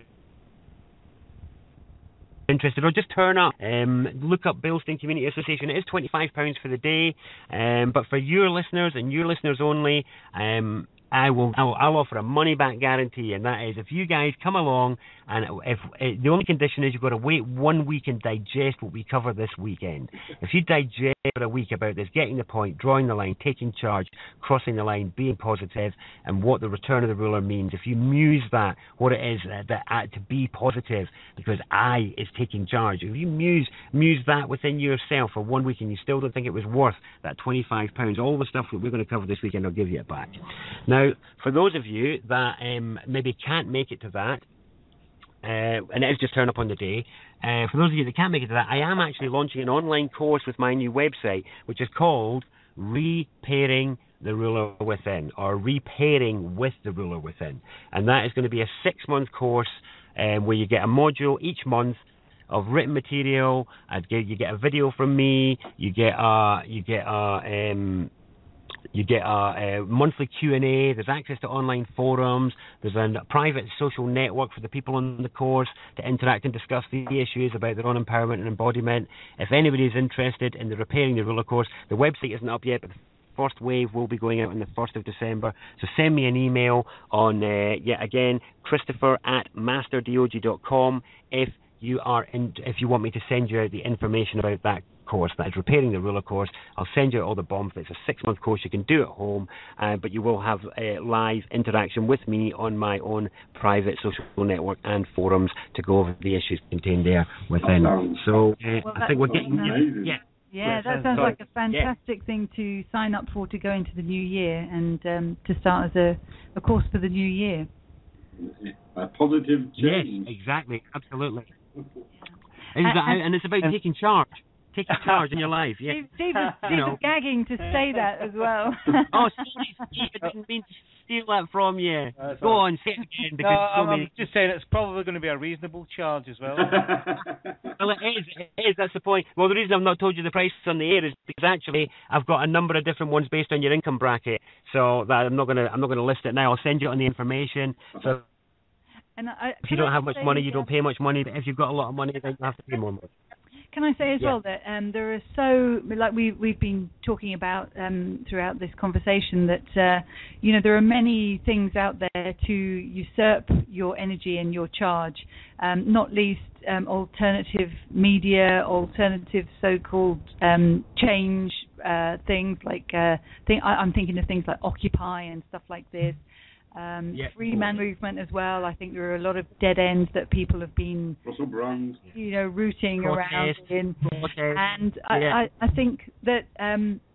interested, or just turn up. Look up Bilston Community Association. It is £25 for the day, but for your listeners and your listeners only, I'll offer a money back guarantee, and that is if you guys come along, and if the only condition is you've got to wait 1 week and digest what we cover this weekend. If you digest for a week about this, getting the point, drawing the line, taking charge, crossing the line, being positive, and what the return of the ruler means, if you muse that, what it is to be positive, because I is taking charge. If you muse that within yourself for 1 week and you still don't think it was worth that £25, all the stuff that we're going to cover this weekend, I'll give you it back. Now, for those of you that maybe can't make it to that, and it is just turn up on the day, for those of you that can't make it to that, I am actually launching an online course with my new website, which is called Repairing the Ruler Within, or Repairing with the Ruler Within. And that is going to be a 6-month course where you get a module each month of written material. You get a video from me. You get a monthly Q&A. There's access to online forums. There's a private social network for the people on the course to interact and discuss the issues about their own empowerment and embodiment. If anybody is interested in the Repairing the Ruler course, the website isn't up yet, but the first wave will be going out on the 1st of December. So send me an email on, again, Christopher@masterdog.com if you want me to send you out the information about that course. That is Repairing the Ruler course. I'll send you all the bombs. It's a 6-month course you can do at home, but you will have live interaction with me on my own private social network and forums to go over the issues contained there within. So I think we're getting Yeah, that sounds like a fantastic thing to sign up for to go into the new year and to start as a course for the new year. A positive change. Yes, exactly, absolutely. And it's about taking charge. Take charge in your life. Yeah. Steve is gagging to say that as well. Oh, sorry, Steve, I didn't mean to steal that from you. Go on, say it again. Because I'm just saying it's probably going to be a reasonable charge as well. Well, it is. That's the point. Well, the reason I've not told you the prices on the air is because actually I've got a number of different ones based on your income bracket. So that I'm not gonna list it now. I'll send you on the information. So. And if you don't have much money, you don't pay much money. But if you've got a lot of money, then you have to pay more money. Can I say as well that there are we've been talking about throughout this conversation that there are many things out there to usurp your energy and your charge, not least alternative media, alternative so-called change things like I'm thinking of things like Occupy and stuff like this. Free man movement as well. I think there are a lot of dead ends that people have been rooting around in, and I think that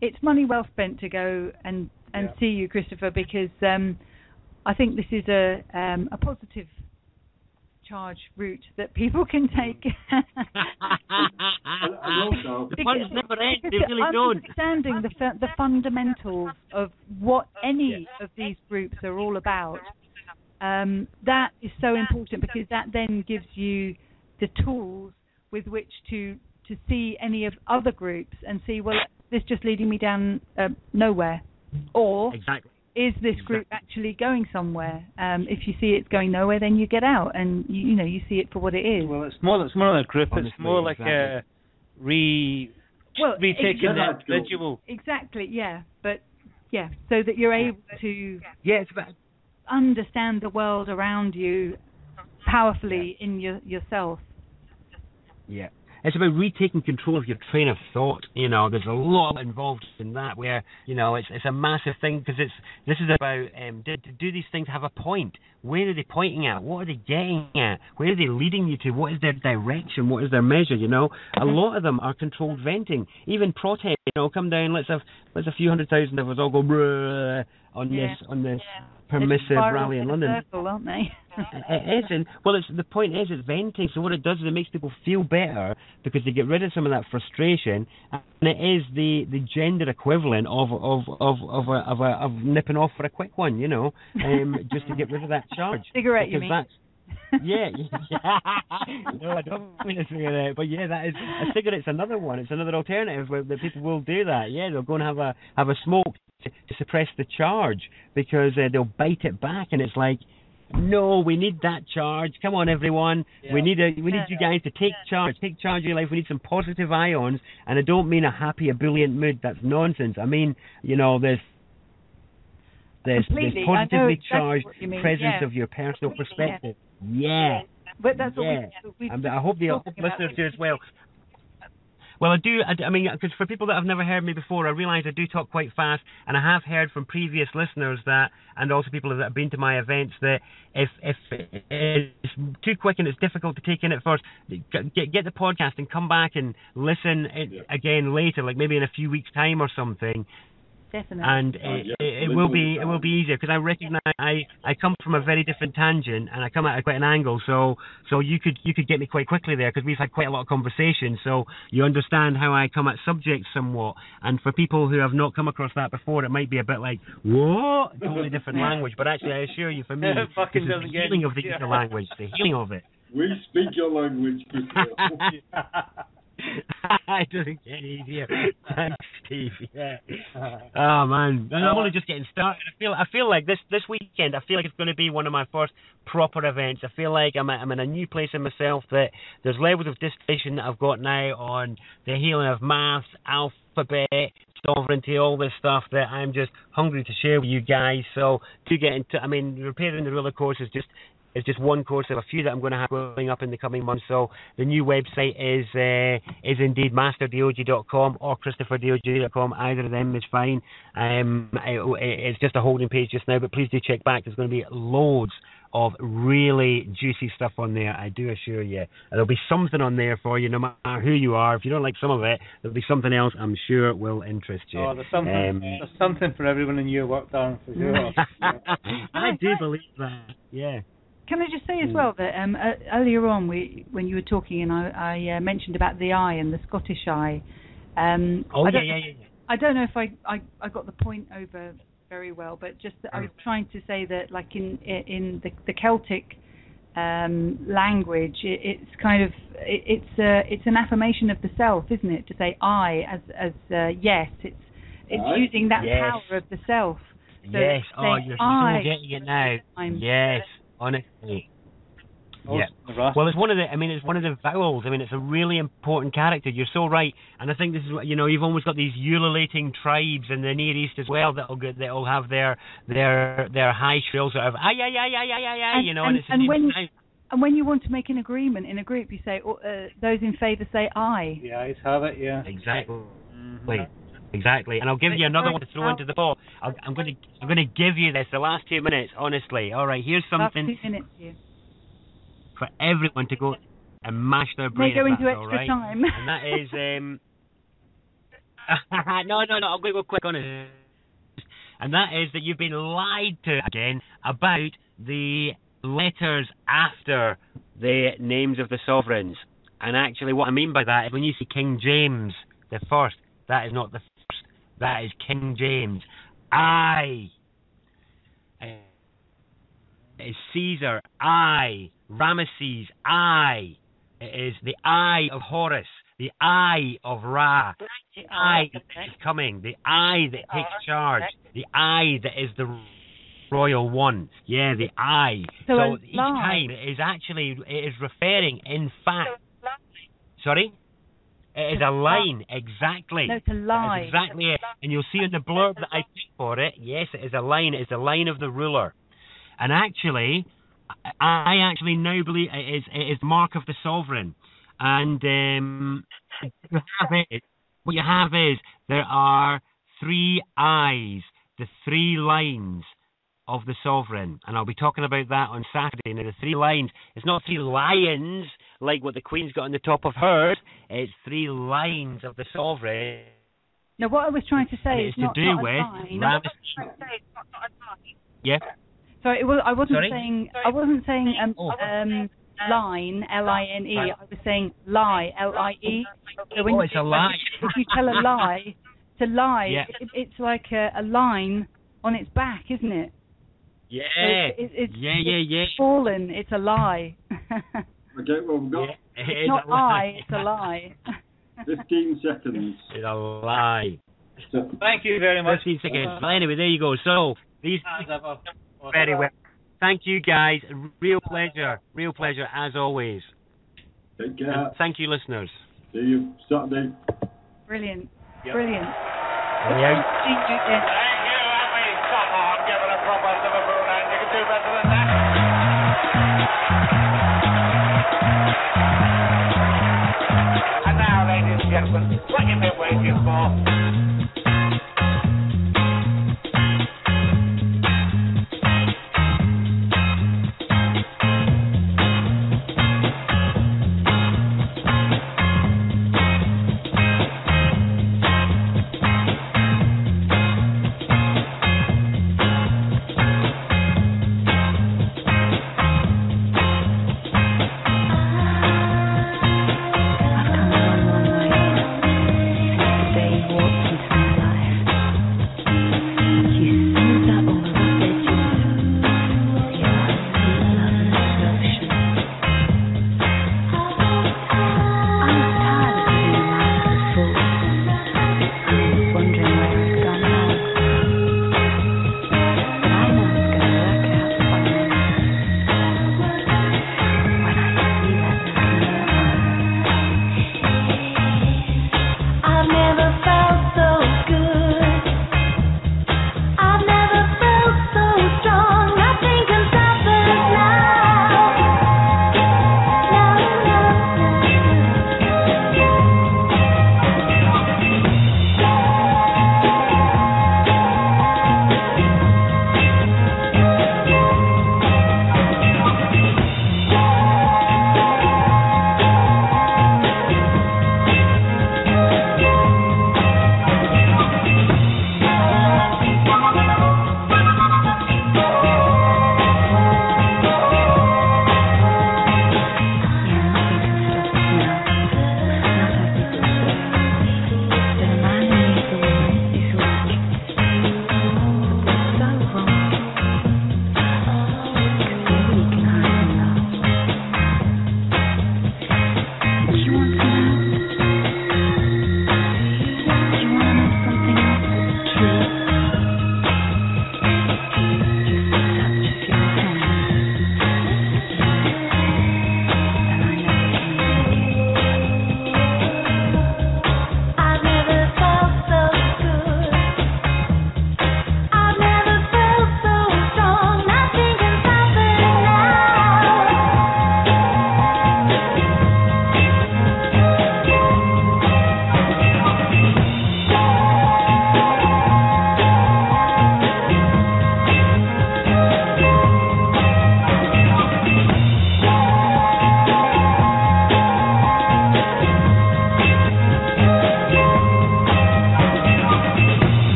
it's money well spent to go and see you, Christopher, because I think this is a positive charge route that people can take. Understanding the fundamentals of what any of these groups are all about, that is so important, because that then gives you the tools with which to see any of other groups and see, well, this just leading me down nowhere, or is this group actually going somewhere? If you see it's going nowhere, then you get out and you see it for what it is. Well, it's more than a group. Honestly, it's more like a retaking the individual. Exactly. Yeah, but so that you're able to understand the world around you powerfully in yourself. Yeah. It's about retaking control of your train of thought. There's a lot involved in that, where it's a massive thing, because this is about do these things have a point? Where are they pointing at? What are they getting at? Where are they leading you to? What is their direction? What is their measure? A lot of them are controlled venting. Even protest. Come down. Let's have a few 100,000 of us all go on this permissive rally in London. Circle, aren't they? It is, and the point is it's venting. So what it does is it makes people feel better, because they get rid of some of that frustration, and it is the gender equivalent of nipping off for a quick one, just to get rid of that charge. Cigarette, you mean? Yeah. No, I don't mean a cigarette, but that is a cigarette's another one. It's another alternative where the people will do that. Yeah, they'll go and have a smoke to suppress the charge, because they'll bite it back, and it's like, No, we need that charge. Come on, everyone. Yeah. We need you guys to take charge. Take charge of your life. We need some positive ions, and I don't mean a happy, ebullient mood. That's nonsense. I mean, there's positively charged presence of your personal perspective. Yeah. But that's what I hope the listeners do as well. Well, I mean, because for people that have never heard me before, I realise I do talk quite fast, and I have heard from previous listeners that, and also people that have been to my events, that if it's too quick and it's difficult to take in at first, get the podcast and come back and listen again later, like maybe in a few weeks' time or something. Definitely. And it will be easier, because I recognise I come from a very different tangent, and I come at quite an angle, so you could get me quite quickly there, because we've had quite a lot of conversation, so you understand how I come at subjects somewhat. And for people who have not come across that before, it might be a bit like, what? Totally different language. But actually, I assure you, for me, this is the healing of the language, the healing of it. We speak your language. It doesn't get easier. Thanks, Steve. Yeah. Oh man, I'm only just getting started. I feel like this weekend. I feel like it's going to be one of my first proper events. I feel like I'm in a new place in myself. That there's levels of distillation that I've got now on the healing of maths, alphabet, sovereignty, all this stuff that I'm just hungry to share with you guys. So do get into. I mean, repairing the ruler course is just one course of a few that I'm going to have going up in the coming months. So the new website is indeed masterdog.com or christopherdog.com. Either of them is fine. It's just a holding page just now, but please do check back. There's going to be loads of really juicy stuff on there, I do assure you. There'll be something on there for you, no matter who you are. If you don't like some of it, there'll be something else I'm sure will interest you. Oh, there's something for everyone in your work, Darren, for sure. I do believe that, yeah. Can I just say as well that earlier on, when you were talking, and I mentioned about the I and the Scottish I. I don't know if I got the point over very well, but just that I was trying to say that, like in the Celtic language, it's kind of it's an affirmation of the self, isn't it? To say I as yes, it's using that power of the self. So yes. Oh, you're so getting it now. Yes. Honestly. Yeah. Well, it's one of the vowels. I mean, it's a really important character. You're so right. And I think this is what, you've almost got these ululating tribes in the Near East as well that'll have their high shrill sort of and when you want to make an agreement in a group, you say those in favour say I. Yeah, I have it. Yeah. Exactly. Mm-hmm. Exactly, and I'll give you another one to throw into the ball. I'm going to give you this the last 2 minutes, honestly. All right, here's something last 2 minutes, yeah. For everyone to go and mash their brain. May go into extra right? time. And that is no, I'm going to go quick on it. And that is that you've been lied to again about the letters after the names of the sovereigns. And actually, what I mean by that is when you see King James the first, that is not the first. That is King James. I is Caesar. I Ramesses. I is the I of Horus. The I of Ra. The I that is coming. The I that takes charge. The I that is the royal one. Yeah, the I. So each time it is referring, in fact. Sorry. It is a line, exactly. No, it's a line. Exactly it. And you'll see in the blurb that I picked for it, yes, it is a line. It is the line of the ruler. And actually, I actually now believe it is mark of the sovereign. And what you have is there are 3 eyes, the 3 lines of the sovereign. And I'll be talking about that on Saturday. Now, the 3 lines, it's not 3 lions like what the Queen's got on the top of hers. It's 3 lines of the sovereign. No, what I was trying to say is not a line. Yeah. Sorry, I wasn't saying line, L-I-N-E. I was saying lie, L-I-E. So when it's a lie. If you tell a lie, to lie, it's like a line on its back, isn't it? Yeah. So it's fallen. It's a lie. Okay, well, we've got... It's not I, it's a lie. 15 seconds. It's a lie. Thank you very much. 15 seconds. Well, anyway, there you go. So, these... Very well. Thank you, guys. Real pleasure as always. Take care. And thank you, listeners. See you Saturday. Brilliant. Yep. Brilliant. Yeah. See you again. Thank you, happy. Come on, give it a proper Liverpool, and you can do better than